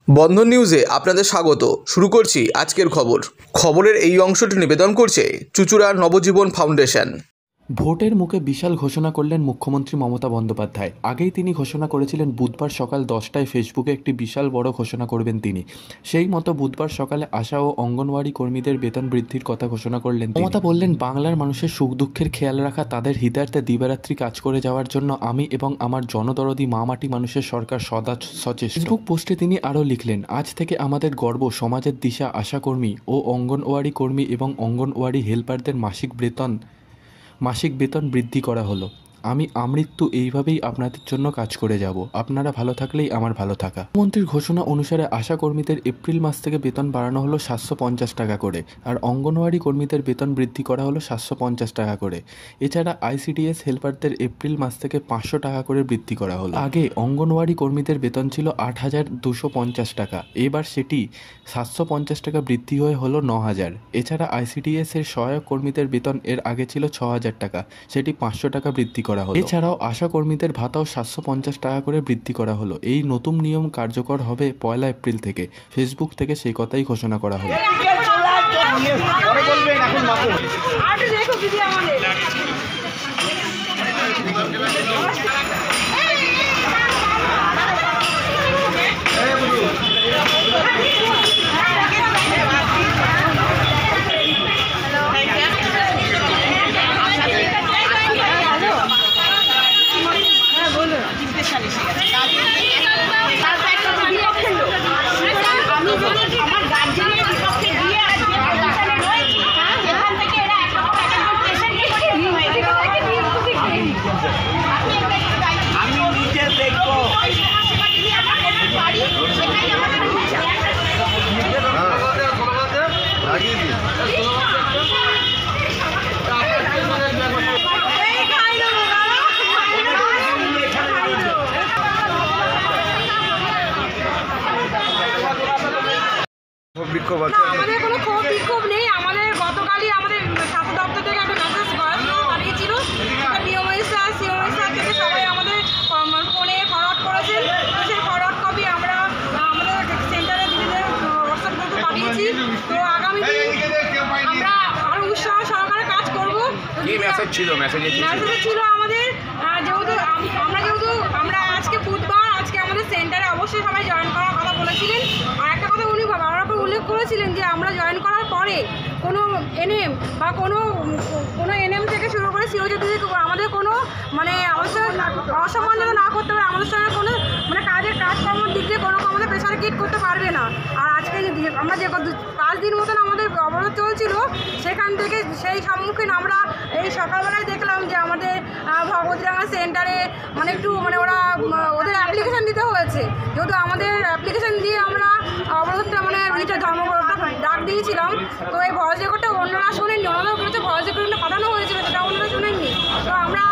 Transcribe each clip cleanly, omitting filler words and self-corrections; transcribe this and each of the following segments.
বন্ধন নিউজে আপনাদের স্বাগত। শুরু করছি আজকের খবরের এই অংশটি নিবেদন করছে চুঁচুড়া নবজীবন ফাউন্ডেশন। ভোটের মুখে বিশাল ঘোষণা করলেন মুখ্যমন্ত্রী মমতা বন্দ্যোপাধ্যায়। আগেই তিনি ঘোষণা করেছিলেন বুধবার সকাল 10টায় ফেসবুকে একটি বিশাল বড় ঘোষণা করবেন তিনি। সেই মতো বুধবার সকালে আশা ও অঙ্গনওয়াড়ি কর্মীদের বেতন বৃদ্ধির কথা ঘোষণা করলেন মমতা। বললেন, বাংলার মানুষের সুখ দুঃখের খেয়াল রাখা, তাদের হিতার্থে দিবারাত্রি কাজ করে যাওয়ার জন্য আমি এবং আমার জনদরদি মা মাটি মানুষের সরকার সদা সচেষ্ট। ফেসবুক পোস্টে তিনি আরও লিখলেন, আজ থেকে আমাদের গর্ব, সমাজের দিশা আশাকর্মী ও অঙ্গনওয়াড়ি কর্মী এবং অঙ্গনওয়াড়ি হেল্পারদের মাসিক বেতন বৃদ্ধি করা হলো। আমি আমৃত্যু এইভাবেই আপনাদের জন্য কাজ করে যাব। আপনারা ভালো থাকলেই আমার ভালো থাকা। মুখ্যমন্ত্রীর ঘোষণা অনুসারে আশা কর্মীদের এপ্রিল মাস থেকে বেতন বাড়ানো হলো 750 টাকা করে, আর অঙ্গনওয়াড়ি কর্মীদের বেতন বৃদ্ধি করা হলো 750 টাকা করে। এছাড়া ICDS হেল্পারদের এপ্রিল মাস থেকে 500 টাকা করে বৃদ্ধি করা হলো। আগে অঙ্গনওয়াড়ি কর্মীদের বেতন ছিল 8,250 টাকা, এবার সেটি 750 টাকা বৃদ্ধি হয়ে হলো 9,000। এছাড়া ICDS এর সহায়ক কর্মীদের বেতন এর আগে ছিল 6,000 টাকা, সেটি 500 টাকা বৃদ্ধি করা হলো। এছাড়াও আশা কর্মীদের ভাতাও 750 টাকা করে বৃদ্ধি করা হলো। এই নতুন নিয়ম কার্যকর হবে 1 এপ্রিল থেকে। ফেসবুক থেকে সেই কথাই ঘোষণা করা হলো। আমাদের কোনো ক্ষোভ বিক্ষোভ নেই। আমাদের গতকালই আমাদের স্বাস্থ্য দপ্তর থেকে একটা মেসেজ পাঠিয়েছিল। সিওমএসআর থেকে সবাই আমাদের ফোনে ফরওয়ার্ড করেছেন। সেই ফরওয়ার্ড কপি আমরা আমাদের সেন্টারে দিদিদের হোয়াটসঅ্যাপ গ্রুপে পাঠিয়েছি। তো আগামী দিন আমরা আরও উৎসাহ সহকারে কাজ করবো। মেসেজ ছিল আমাদের যেহেতু আমরা আজকে বুধবার, আজকে আমাদের সেন্টারে অবশ্যই সবাই জয়েন করার কথা বলেছিলেন। আর একটা কথা উনি বারবার উল্লেখ করেছিলেন যে আমরা জয়েন করার পরে কোনো এনএম বা কোনো এনএম থেকে শুরু করে সিওজি থেকে আমাদের কোনো অসম্মান না করতে পারে, আমাদের সঙ্গে কোনো কাজকর্মের দিক দিয়ে কোনো আমাদের প্রেশার ক্রিয়েট করতে পারবে না। আর আজকে আমরা যে 5 দিন মতন আমাদের অবরোধ চলছিল, সেখান থেকে সেই সম্মুখীন আমরা এই সকালবেলায় দেখলাম যে আমাদের ভগবতীডাঙ্গা সেন্টারে ওদের অ্যাপ্লিকেশান দিতে হয়েছে। যেহেতু আমাদের অ্যাপ্লিকেশান দিয়ে আমরা অবরোধটা ধর্মঘটটা ডাক দিয়েছিলাম। তো এই ভয়েস রেকর্ডটা অন্যরা শোনেননি, ওনারাও বলেছে ভয়েস রেকর্ডটা পাঠানো হয়েছিল, সেটা অন্যরা শোনেননি। তো আমরা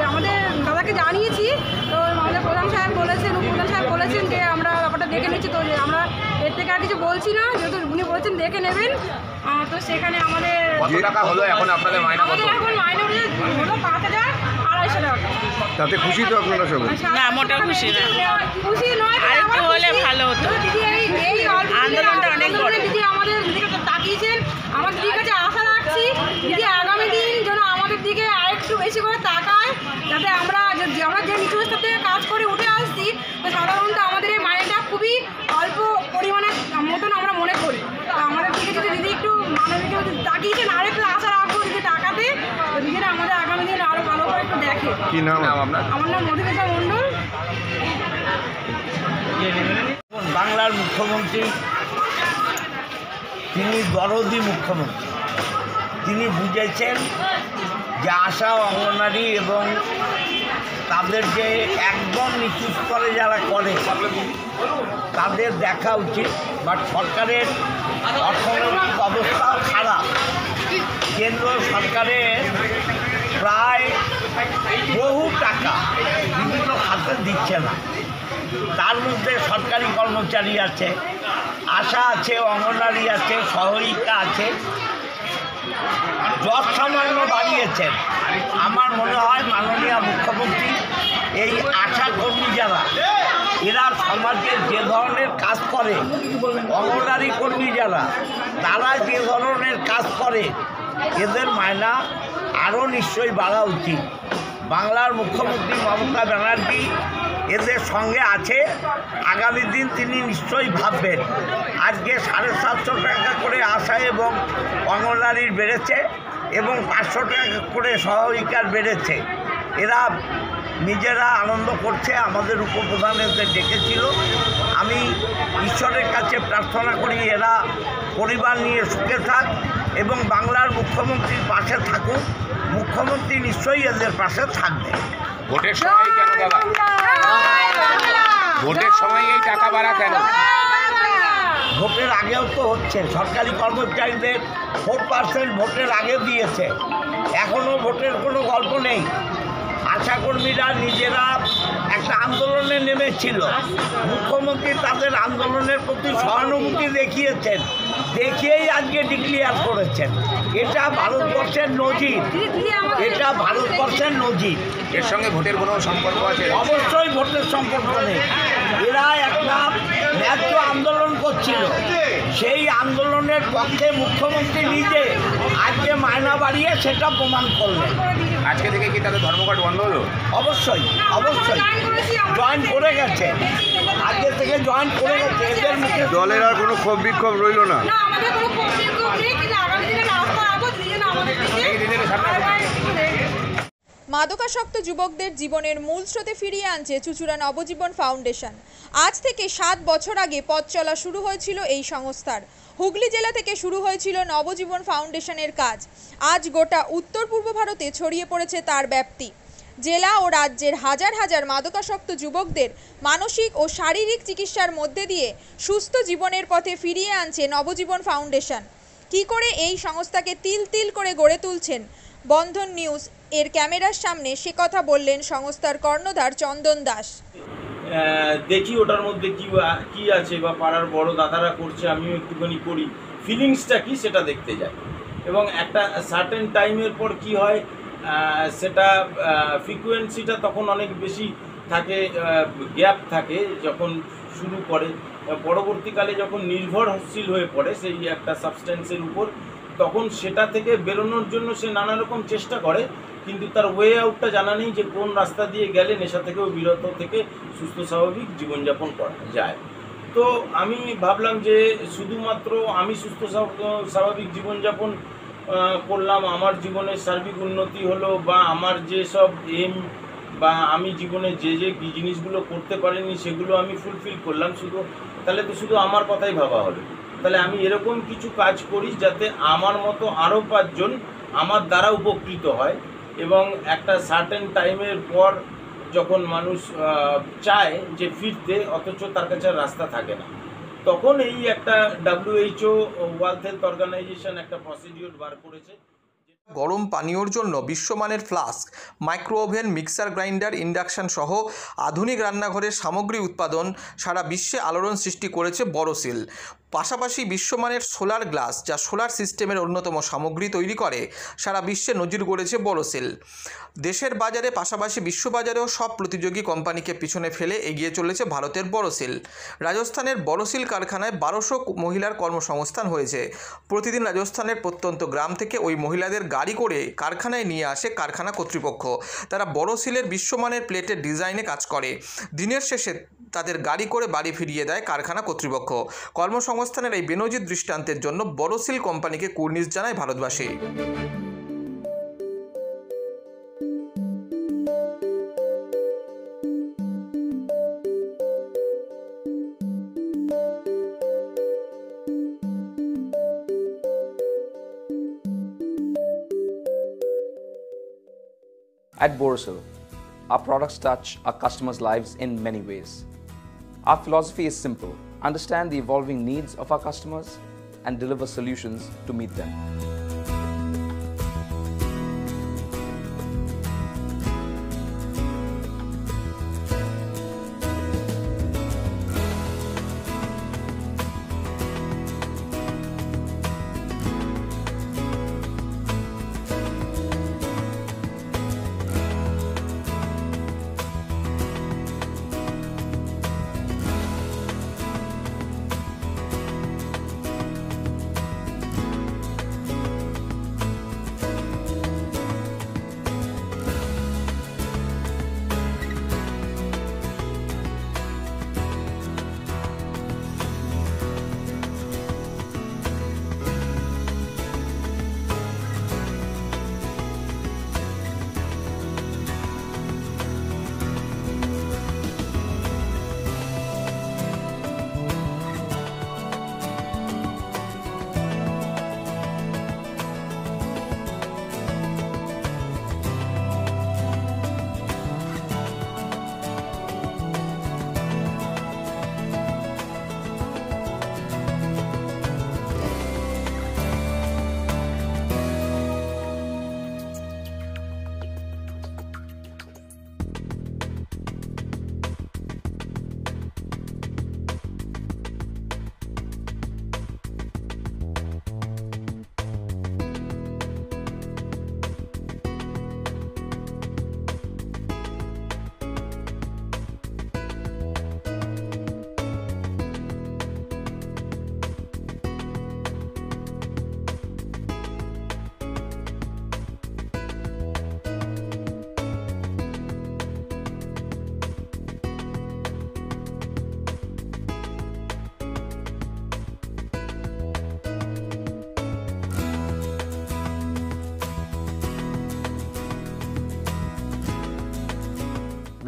আমাদের দাদাকে জানিয়েছি। তো আমাদের উপপ্রধান সাহেব বলেছেন যে আমরা ব্যাপারটা দেখে নিচ্ছি। তো আমরা এর থেকে আর কিছু বলছি না, যেহেতু উনি বলেছেন দেখে নেবেন। তো সেখানে আমাদের এখন মাইনে হলো 5,250 টাকা। তাতে খুশি তো আপনারা সবাই? না, মোটেও খুশি না। খুশি নয়, আরেকটু হলে ভালো হতো। দিদি এই আন্দোলনটা অনেক বড়। দিদি আমাদের দিকে তাকিয়েছেন, আমার দিদির কাছে আশা রাখছি দিদি আগামী দিন যেন আমাদের দিকে আরেকটু বেশি করে তাকায়, যাতে আমরা যে নিচু স্তর থেকে কাজ করে উঠে আসছি। তো সাধারণত আমাদের এই মাইনেটা খুবই অল্প পরিমাণের মতন আমরা মনে করি। তো আমাদের দিকে যদি দিদি একটু মানবিক তাকিয়েছেন, আরেকটু আশা রাখবো দিদি তাকাতে। তো দিদিরা আমাদের আগামী দিন আরও ভালো করে একটু দেখে। কি নাম আপনার? আমার নাম মধুমিতা মণ্ডল। বাংলার মুখ্যমন্ত্রী, তিনি দরদি মুখ্যমন্ত্রী। তিনি বুঝেছেন যে আশা, অঙ্গনারী এবং তাদের যে একদম নিচু স্তরে যারা করে তাদের দেখা উচিত। বাট সরকারের অর্থনৈতিক অবস্থাও খারাপ। কেন্দ্র সরকারের প্রায় বহু টাকা বিভিন্ন খাতে দিচ্ছে না। তার মধ্যে সরকারি কর্মচারী আছে, আশা আছে, অঙ্গনারী আছে, সহায়িকা আছে, যৎসামান্য বাড়িয়েছেন। আমার মনে হয় মাননীয় মুখ্যমন্ত্রী এই আশা কর্মী যারা এরা সমাজের যে ধরনের করে, অঙ্গনওয়াড়ি কর্মী যারা, তারা যে ধরনের কাজ করে, এদের মায়না আরও নিশ্চয়ই বাড়া উচিত। বাংলার মুখ্যমন্ত্রী মমতা ব্যানার্জি এদের সঙ্গে আছে, আগামী দিন তিনি নিশ্চয়ই ভাববেন। আজকে 750 টাকা করে আশা এবং অঙ্গনওয়াড়ির বেড়েছে এবং 500 টাকা করে সহায়িকার বেড়েছে। এরা নিজেরা আনন্দ করছে, আমাদের উপপ্রধান এদের ডেকেছিল। আমি ঈশ্বরের কাছে প্রার্থনা করি এরা পরিবার নিয়ে সুখে থাক এবং বাংলার মুখ্যমন্ত্রীর পাশে থাকুক। মুখ্যমন্ত্রী নিশ্চয়ই এদের পাশে থাকবে। ভোটের সময় কেন দাদা? ভোটের সময় এই টাকা বাড়া কেন? ভোটের আগেও তো হচ্ছে, সরকারি কর্মচারীদের 4% ভোটের আগে দিয়েছে, এখনও ভোটের কোনো গল্প নেই। আশাকর্মীরা নিজেরা একটা আন্দোলনে নেমেছিল, মুখ্যমন্ত্রী তাদের আন্দোলনের প্রতি সহানুভূতি দেখিয়েছেন, দেখিয়েই আজকে ডিক্লেয়ার করেছেন। এটা ভারতবর্ষের নজির, এটা ভারতবর্ষের নজির। এর সঙ্গে ভোটের কোনো সম্পর্ক আছে? অবশ্যই ভোটের সম্পর্ক নেই। এরা একটা ন্যায্য আন্দোলন করছিল, সেই আন্দোলনের পক্ষে মুখ্যমন্ত্রী নিজে আজকে মায়না বাড়িয়ে সেটা প্রমাণ করলেন। আজকে থেকে কি তাদের ধর্মঘট বন্ধ হলো? অবশ্যই অবশ্যই জয়েন করে গেছে, আজকে থেকে জয়েন করে গেছে। এদের মুখে দলের আর কোনো ক্ষোভ বিক্ষোভ রইল না। আমাদের কোনো ক্ষোভ নেই, কিন্তু আগামী দিনে রাস্তা রাখবো, দিয়ে না আমাদের মাদকাসক্ত যুবকদের জীবনের মূল স্রোতে ফিরিয়ে আনছে চুঁচুড়া নবজীবন ফাউন্ডেশন। আজ থেকে 7 বছর আগে পথ চলা শুরু হয়েছিল এই সংস্থার। হুগলি জেলা থেকে শুরু হয়েছিল নবজীবন ফাউন্ডেশনের কাজ। আজ গোটা উত্তর পূর্ব ভারতে ছড়িয়ে পড়েছে তার ব্যাপ্তি। জেলা ও রাজ্যের হাজার হাজার মাদকাসক্ত যুবকদের মানসিক ও শারীরিক চিকিৎসার মধ্যে দিয়ে সুস্থ জীবনের পথে ফিরিয়ে আনছে নবজীবন ফাউন্ডেশন। কী করে এই সংস্থাকে তিল তিল করে গড়ে তুলছেন বন্ধন নিউজ এর ক্যামেরার সামনে, সে কথা বললেন সংস্থার কর্ণধার চন্দন দাস। দেখি ওটার মধ্যে কি আছে, বা পাড়ার বড় দাদারা করছে, আমিও একটুখানি করি, ফিলিংসটা কি সেটা দেখতে যাই। এবং একটা সার্টেন টাইমের পর কি হয়, সেটা ফ্রিকোয়েন্সিটা তখন অনেক বেশি থাকে, গ্যাপ থাকে যখন শুরু করে, পরবর্তীকালে যখন নির্ভরশীল হয়ে পড়ে সেই একটা সাবস্টেন্সের উপর, তখন সেটা থেকে বেরোনোর জন্য সে নানা রকম চেষ্টা করে, কিন্তু তার ওয়ে আউটটা জানা নেই যে কোন রাস্তা দিয়ে গেলে নেশা থেকেও বিরত থেকে সুস্থ স্বাভাবিক জীবনযাপন করা যায়। তো আমি ভাবলাম যে শুধুমাত্র আমি সুস্থ স্বাভাবিক জীবনযাপন করলাম, আমার জীবনের সার্বিক উন্নতি হলো, বা আমার যেসব এম বা আমি জীবনে যে জিনিসগুলো করতে পারিনি সেগুলো আমি ফুলফিল করলাম, তাহলে তো শুধু আমার কথাই ভাবা হলো। তাহলে আমি এরকম কিছু কাজ করি যাতে আমার মতো আরও 5 জন আমার দ্বারা উপকৃত হয়, এবং একটা সার্টেন টাইমের পর যখন মানুষ চায় যে ফিরতে, অথচ তার কাছে রাস্তা থাকে না, তখন এই একটা WHO ওয়ার্ল্ড হেলথ অর্গানাইজেশন একটা প্রসিডিওর বার করেছে। গরম পানীয়র জন্য বিশ্বমানের flask, micro oven, mixer grinder, induction সহ আধুনিক রান্নাঘরের সামগ্রী উৎপাদন সারা বিশ্বে আলোড়ন সৃষ্টি করেছে বড়সিল। পাশাপাশি বিশ্বমানের সোলার গ্লাস, যা সোলার সিস্টেমের অন্যতম সামগ্রী তৈরি করে, সারা বিশ্বে নজির গড়েছে বড়সিল। দেশের বাজারে পাশাপাশি বিশ্ববাজারেও সব প্রতিযোগী কোম্পানিকে পিছনে ফেলে এগিয়ে চলেছে ভারতের বড়সিল। রাজস্থানের বড়সিল কারখানায় 1200 মহিলার কর্মসংস্থান হয়েছে। প্রতিদিন রাজস্থানের প্রত্যন্ত গ্রাম থেকে ওই মহিলাদের গাড়ি করে কারখানায় নিয়ে আসে কারখানা কর্তৃপক্ষ। তারা বড়সিলের বিশ্বমানের প্লেটের ডিজাইনে কাজ করে। দিনের শেষে তাদের গাড়ি করে বাড়ি ফিরিয়ে দেয় কারখানা কর্তৃপক্ষ। কর্মসংস্থানের এই বেনজির দৃষ্টান্তের জন্য বড়সিল কোম্পানিকে কুর্নিশ জানায় ভারতবাসী। At Borosil, our products touch our customers' lives in many ways. Our philosophy is simple: understand the evolving needs of our customers and deliver solutions to meet them.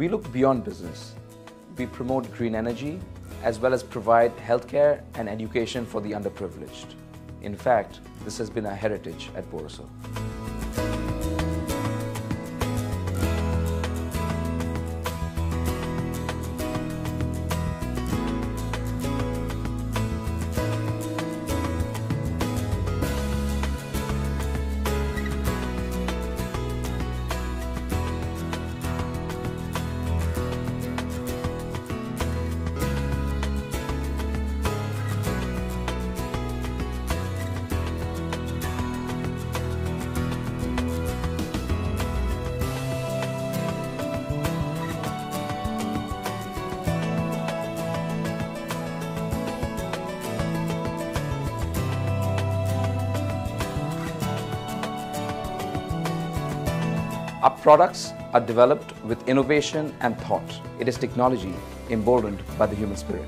We look beyond business. We promote green energy as well as provide healthcare and education for the underprivileged. In fact, this has been our heritage at Borosil. Our products are developed with innovation and thought. It is technology emboldened by the human spirit.